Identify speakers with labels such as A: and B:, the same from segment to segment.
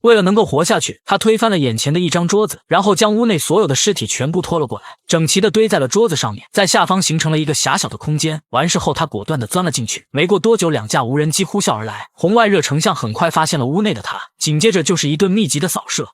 A: 为了能够活下去，他推翻了眼前的一张桌子，然后将屋内所有的尸体全部拖了过来，整齐地堆在了桌子上面，在下方形成了一个狭小的空间。完事后，他果断地钻了进去。没过多久，2架无人机呼啸而来，红外热成像很快发现了屋内的他，紧接着就是一顿密集的扫射。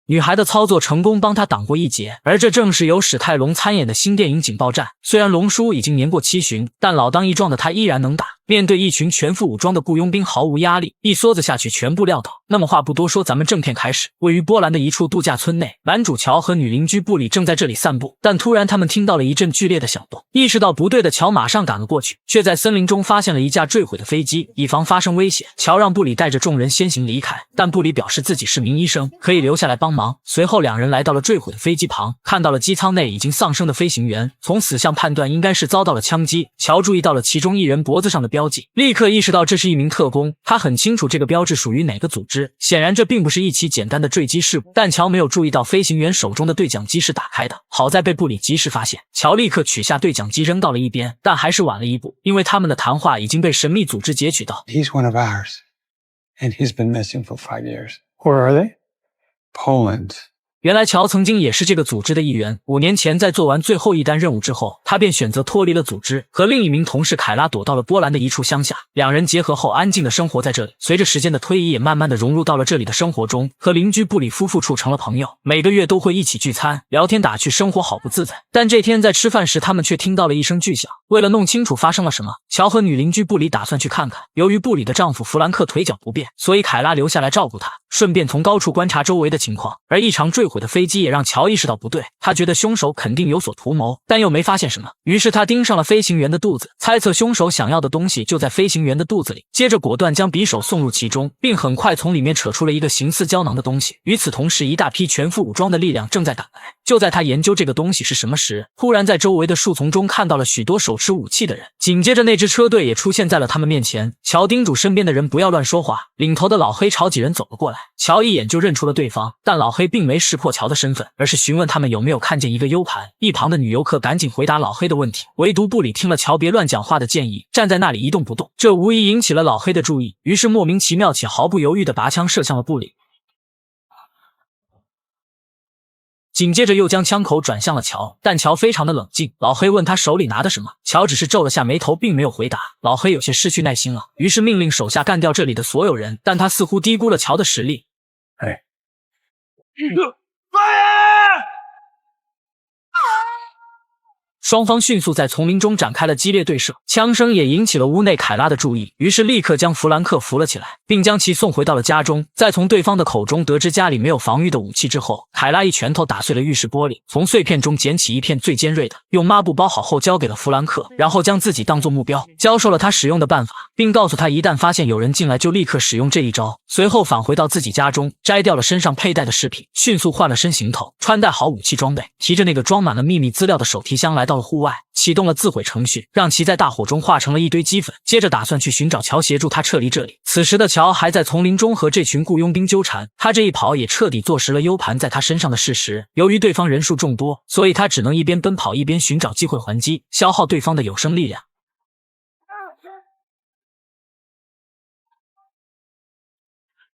A: 女孩的操作成功帮他挡过一劫，而这正是由史泰龙参演的新电影《警报站》。虽然龙叔已经年过70，但老当益壮的他依然能打，面对一群全副武装的雇佣兵毫无压力，一梭子下去全部撂倒。那么话不多说，咱们正片开始。位于波兰的一处度假村内，男主乔和女邻居布里正在这里散步，但突然他们听到了一阵剧烈的响动，意识到不对的乔马上赶了过去，却在森林中发现了一架坠毁的飞机。以防发生危险，乔让布里带着众人先行离开，但布里表示自己是名医生，可以留下来帮忙。随后两人来到了坠毁的飞机旁，看到了机舱内已经丧生的飞行员，从死相判断应该是遭到了枪击。乔注意到了其中一人脖子上的标记，立刻意识到这是一名特工，他很清楚这个标志属于哪个组织。显然这并不是一起简单的坠机事故，但乔没有注意到飞行员手中的对讲机是打开的，好在被布里及时发现。乔立刻取下对讲机扔到了一边，但还是晚了一步，因为他们的谈话已经被神秘组织截取到。
B: He's one of ours, and he's been missing for 5 years.
C: Where are they?
B: Poland.
A: 原来乔曾经也是这个组织的一员，5年前在做完最后一单任务之后，他便选择脱离了组织，和另一名同事凯拉躲到了波兰的一处乡下。两人结合后安静的生活在这里，随着时间的推移也慢慢的融入到了这里的生活中，和邻居布里夫妇处成了朋友，每个月都会一起聚餐聊天打趣，生活好不自在。但这天在吃饭时，他们却听到了一声巨响。为了弄清楚发生了什么，乔和女邻居布里打算去看看。由于布里的丈夫弗兰克腿脚不便，所以凯拉留下来照顾他，顺便从高处观察周围的情况。而一场坠毁的飞机也让乔意识到不对，他觉得凶手肯定有所图谋，但又没发现什么。于是他盯上了飞行员的肚子，猜测凶手想要的东西就在飞行员的肚子里，接着果断将匕首送入其中，并很快从里面扯出了一个形似胶囊的东西。与此同时，一大批全副武装的力量正在赶来。就在他研究这个东西是什么时，忽然在周围的树丛中看到了许多手持武器的人，紧接着那支车队也出现在了他们面前。乔叮嘱身边的人不要乱说话，领头的老黑朝几人走了过来，乔一眼就认出了对方，但老黑并没识破乔的身份，而是询问他们有没有看见一个 U 盘。一旁的女游客赶紧回答老黑的问题，唯独布里听了乔别乱讲话的建议，站在那里一动不动，这无疑引起了老黑的注意，于是莫名其妙且毫不犹豫地拔枪射向了布里，紧接着又将枪口转向了乔，但乔非常的冷静。老黑问他手里拿的什么，乔只是皱了下眉头，并没有回答。老黑有些失去耐心了，于是命令手下干掉这里的所有人，但他似乎低估了乔的实力。双方迅速在丛林中展开了激烈对射，枪声也引起了屋内凯拉的注意，于是立刻将弗兰克扶了起来，并将其送回到了家中。在从对方的口中得知家里没有防御的武器之后，凯拉一拳头打碎了浴室玻璃，从碎片中捡起一片最尖锐的，用抹布包好后交给了弗兰克，然后将自己当作目标，教授了他使用的办法，并告诉他一旦发现有人进来就立刻使用这一招。随后返回到自己家中，摘掉了身上佩戴的饰品，迅速换了身行头，穿戴好武器装备，提着那个装满了秘密资料的手提箱来到了户外，启动了自毁程序，让其在大火中化成了一堆齑粉，接着打算去寻找乔，协助他撤离这里。此时的乔还在丛林中和这群雇佣兵纠缠，他这一跑也彻底坐实了 U 盘在他身上的事实。由于对方人数众多，所以他只能一边奔跑一边寻找机会还击，消耗对方的有生力量。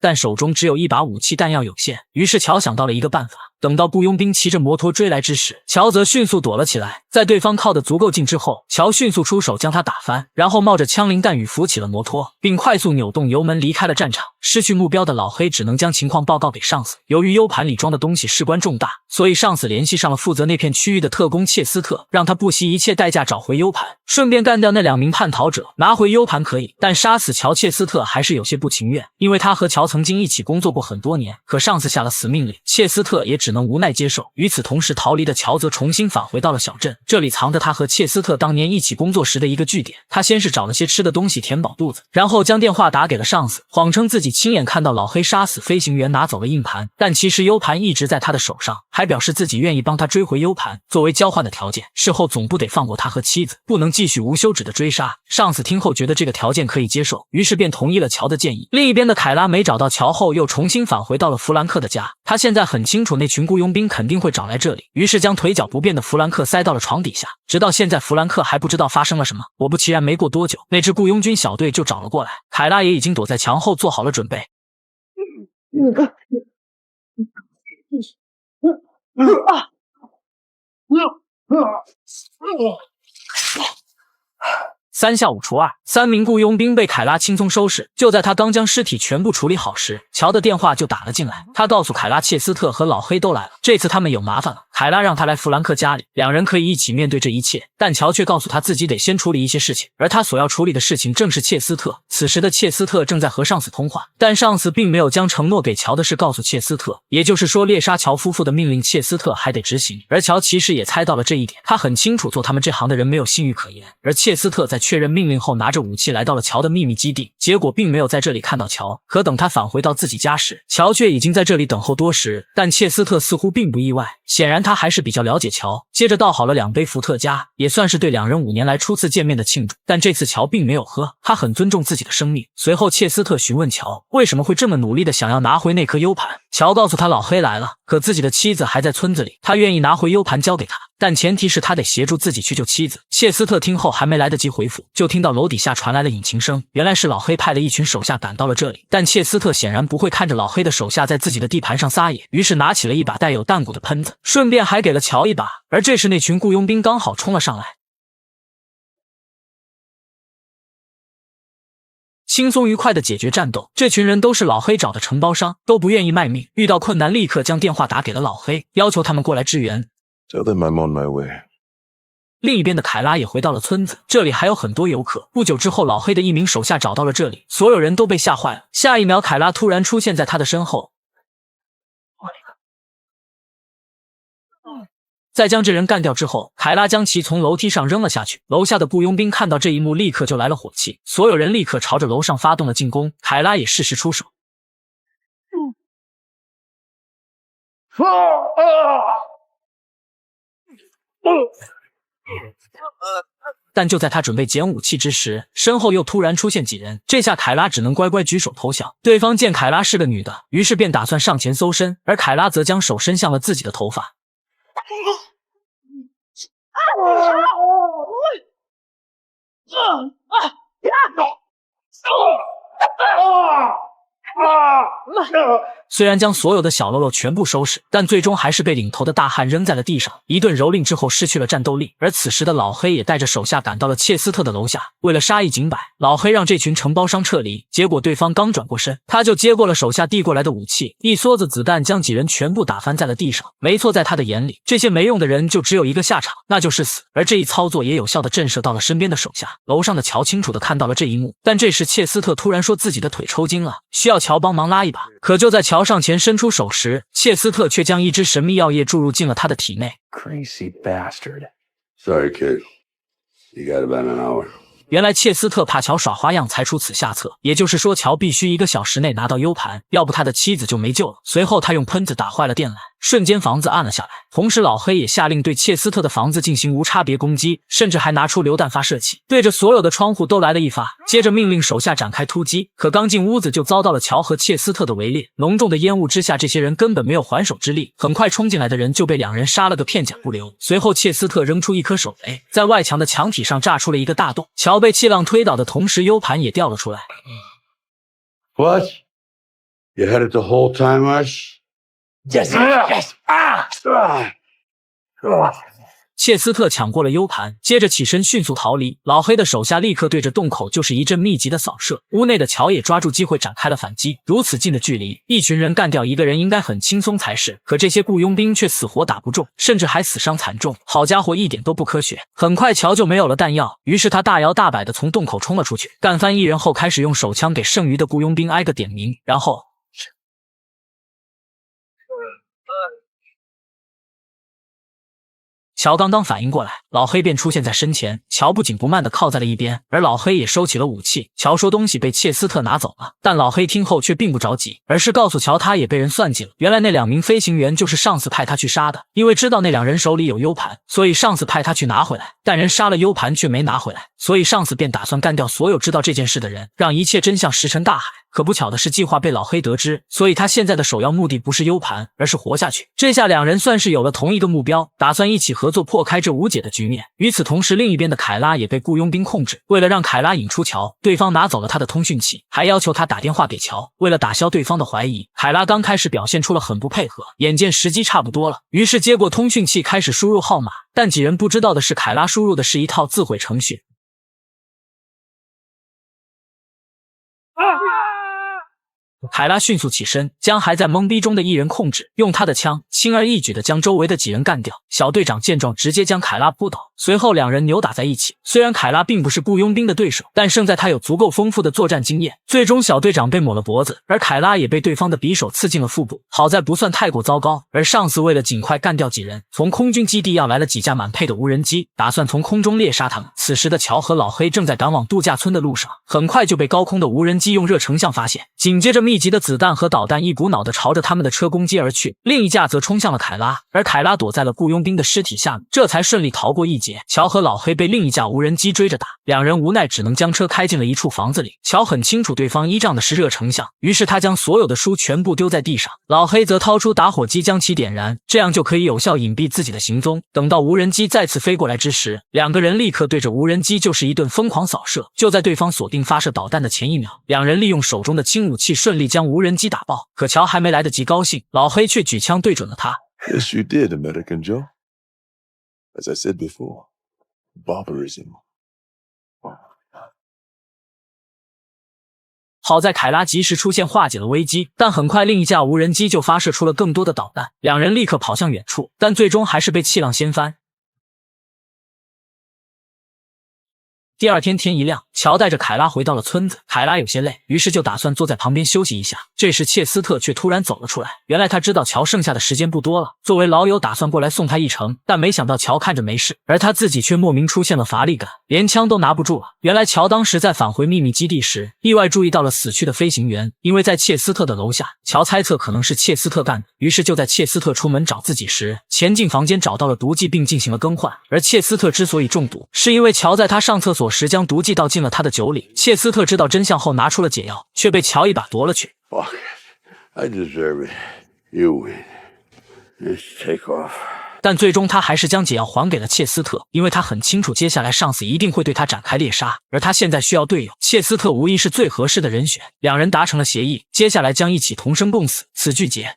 A: 但手中只有一把武器，弹药有限，于是乔想到了一个办法。等到雇佣兵骑着摩托追来之时，乔则迅速躲了起来。在对方靠得足够近之后，乔迅速出手将他打翻，然后冒着枪林弹雨扶起了摩托，并快速扭动油门离开了战场。失去目标的老黑只能将情况报告给上司。由于 U 盘里装的东西事关重大，所以上司联系上了负责那片区域的特工切斯特，让他不惜一切代价找回 U 盘，顺便干掉那2名叛逃者。拿回 U 盘可以，但杀死乔，切斯特还是有些不情愿，因为他和乔曾经一起工作过很多年，可上司下了死命令，切斯特也只能无奈接受。与此同时，逃离的乔则重新返回到了小镇，这里藏着他和切斯特当年一起工作时的一个据点。他先是找了些吃的东西填饱肚子，然后将电话打给了上司，谎称自己亲眼看到老黑杀死飞行员，拿走了硬盘，但其实 U 盘一直在他的手上，还表示自己愿意帮他追回 U 盘，作为交换的条件，事后总不得放过他和妻子，不能继续无休止的追杀。上司听后觉得这个条件可以接受，于是便同意了乔的建议。另一边的凯拉没找到到乔后，又重新返回到了弗兰克的家。他现在很清楚那群雇佣兵肯定会找来这里，于是将腿脚不便的弗兰克塞到了床底下。直到现在，弗兰克还不知道发生了什么。果不其然，没过多久，那支雇佣军小队就找了过来。凯拉也已经躲在墙后做好了准备。3下5除2，3名雇佣兵被凯拉轻松收拾。就在他刚将尸体全部处理好时，乔的电话就打了进来。他告诉凯拉，切斯特和老黑都来了，这次他们有麻烦了。凯拉让他来弗兰克家里，两人可以一起面对这一切。但乔却告诉他自己得先处理一些事情，而他所要处理的事情正是切斯特。此时的切斯特正在和上司通话，但上司并没有将承诺给乔的事告诉切斯特，也就是说，猎杀乔夫妇的命令切斯特还得执行。而乔其实也猜到了这一点，他很清楚做他们这行的人没有信誉可言。而切斯特在确认命令后，拿着武器来到了乔的秘密基地，结果并没有在这里看到乔。可等他返回到自己家时，乔却已经在这里等候多时。但切斯特似乎并不意外，显然他还是比较了解乔。接着倒好了2杯伏特加，也算是对两人5年来初次见面的庆祝。但这次乔并没有喝，他很尊重自己的生命。随后切斯特询问乔为什么会这么努力的想要拿回那颗 U 盘。乔告诉他老黑来了，可自己的妻子还在村子里，他愿意拿回 U 盘交给他，但前提是他得协助自己去救妻子。切斯特听后还没来得及回复，就听到楼底下传来了引擎声，原来是老黑派了一群手下赶到了这里。但切斯特显然不会看着老黑的手下在自己的地盘上撒野，于是拿起了一把带有弹鼓的喷子，顺便还给了乔一把。而这时那群雇佣兵刚好冲了上来，轻松愉快的解决战斗。这群人都是老黑找的承包商，都不愿意卖命，遇到困难立刻将电话打给了老黑，要求他们过来支援。
C: Tell them I'm on my way.
A: 另一边的凯拉也回到了村子，这里还有很多游客。不久之后，老黑的一名手下找到了这里，所有人都被吓坏了。下一秒，凯拉突然出现在他的身后，在将这人干掉之后，凯拉将其从楼梯上扔了下去。楼下的雇佣兵看到这一幕，立刻就来了火气，所有人立刻朝着楼上发动了进攻。凯拉也适时出手。但就在他准备捡武器之时，身后又突然出现几人，这下凯拉只能乖乖举手投降。对方见凯拉是个女的，于是便打算上前搜身，而凯拉则将手伸向了自己的头发。虽然将所有的小喽啰全部收拾，但最终还是被领头的大汉扔在了地上，一顿蹂躏之后失去了战斗力。而此时的老黑也带着手下赶到了切斯特的楼下，为了杀一儆百，老黑让这群承包商撤离。结果对方刚转过身，他就接过了手下递过来的武器，一梭子子弹将几人全部打翻在了地上。没错，在他的眼里，这些没用的人就只有一个下场，那就是死。而这一操作也有效地震慑到了身边的手下。楼上的乔清楚地看到了这一幕，但这时切斯特突然说自己的腿抽筋了，需要乔帮忙拉一把。可就在乔上前伸出手时，切斯特却将一支神秘药液注入进了他的体内。
B: Crazy bastard.
C: Sorry, kid. You got about an hour.
A: 原来切斯特怕乔耍花样才出此下策，也就是说乔必须1个小时内拿到 U 盘，要不他的妻子就没救了。随后他用喷子打坏了电缆，瞬间房子暗了下来。同时老黑也下令对切斯特的房子进行无差别攻击，甚至还拿出榴弹发射器，对着所有的窗户都来了一发，接着命令手下展开突击。可刚进屋子就遭到了乔和切斯特的围猎，浓重的烟雾之下，这些人根本没有还手之力，很快冲进来的人就被两人杀了个片甲不留。随后切斯特扔出一颗手雷，在外墙的墙体上炸出了一个大洞，乔被气浪推倒的同时 U 盘也掉了出来。
C: What? You had it the whole time, Rush?
B: Yes, yes. Ah!
A: 切斯特抢过了 U 盘，接着起身迅速逃离。老黑的手下立刻对着洞口就是一阵密集的扫射，屋内的乔也抓住机会展开了反击。如此近的距离，一群人干掉一个人应该很轻松才是，可这些雇佣兵却死活打不中，甚至还死伤惨重。好家伙，一点都不科学。很快乔就没有了弹药，于是他大摇大摆地从洞口冲了出去，干翻一人后开始用手枪给剩余的雇佣兵挨个点名，然后乔刚刚反应过来，老黑便出现在身前。乔不紧不慢地靠在了一边，而老黑也收起了武器。乔说东西被切斯特拿走了，但老黑听后却并不着急，而是告诉乔他也被人算计了。原来那2名飞行员就是上司派他去杀的，因为知道那2人手里有 U 盘，所以上司派他去拿回来。但人杀了 U 盘却没拿回来，所以上司便打算干掉所有知道这件事的人，让一切真相石沉大海。可不巧的是，计划被老黑得知，所以他现在的首要目的不是 U 盘，而是活下去。这下两人算是有了同一个目标，打算一起合作破开这无解的局面。与此同时，另一边的凯拉也被雇佣兵控制，为了让凯拉引出乔，对方拿走了他的通讯器，还要求他打电话给乔。为了打消对方的怀疑，凯拉刚开始表现出了很不配合，眼见时机差不多了，于是接过通讯器开始输入号码。但几人不知道的是，凯拉输入的是一套自毁程序。凯拉迅速起身，将还在懵逼中的一人控制，用他的枪轻而易举地将周围的几人干掉。小队长见状，直接将凯拉扑倒，随后两人扭打在一起。虽然凯拉并不是雇佣兵的对手，但胜在他有足够丰富的作战经验。最终小队长被抹了脖子，而凯拉也被对方的匕首刺进了腹部，好在不算太过糟糕。而上司为了尽快干掉几人，从空军基地要来了几架满配的无人机，打算从空中猎杀他们。此时的乔和老黑正在赶往度假村的路上，很快就被高空的无人机用热成像发现，紧接着密集的子弹和导弹一股脑地朝着他们的车攻击而去，另一架则冲向了凯拉，而凯拉躲在了雇佣兵的尸体下面，这才顺利逃过一劫。乔和老黑被另一架无人机追着打，两人无奈只能将车开进了一处房子里。乔很清楚对方依仗的是热成像，于是他将所有的书全部丢在地上，老黑则掏出打火机将其点燃，这样就可以有效隐蔽自己的行踪。等到无人机再次飞过来之时，两个人立刻对着无人机就是一顿疯狂扫射。就在对方锁定发射导弹的前一秒，两人利用手中的轻武器顺利将无人机打爆。可乔还没来得及高兴，老黑却举枪对准了他。
D: Yes, you did, American Joe. As I said before, barbarism.
A: 好在凯拉及时出现化解了危机，但很快另一架无人机就发射出了更多的导弹，两人立刻跑向远处，但最终还是被气浪掀翻。第二天天一亮，乔带着凯拉回到了村子。凯拉有些累，于是就打算坐在旁边休息一下。这时切斯特却突然走了出来，原来他知道乔剩下的时间不多了，作为老友打算过来送他一程，但没想到乔看着没事，而他自己却莫名出现了乏力感，连枪都拿不住了。原来乔当时在返回秘密基地时，意外注意到了死去的飞行员，因为在切斯特的楼下，乔猜测可能是切斯特干的，于是就在切斯特出门找自己时，潜进房间找到了毒剂并进行了更换。而切斯特之所以中毒，是因为乔在他上厕所时将毒剂倒进了他的酒里。切斯特知道真相后拿出了解药，却被乔一把夺了去。
C: Fuck it. I deserve it. You win. Let's take off.
A: 但最终他还是将解药还给了切斯特，因为他很清楚接下来上司一定会对他展开猎杀，而他现在需要队友，切斯特无疑是最合适的人选。两人达成了协议，接下来将一起同生共死。此剧结。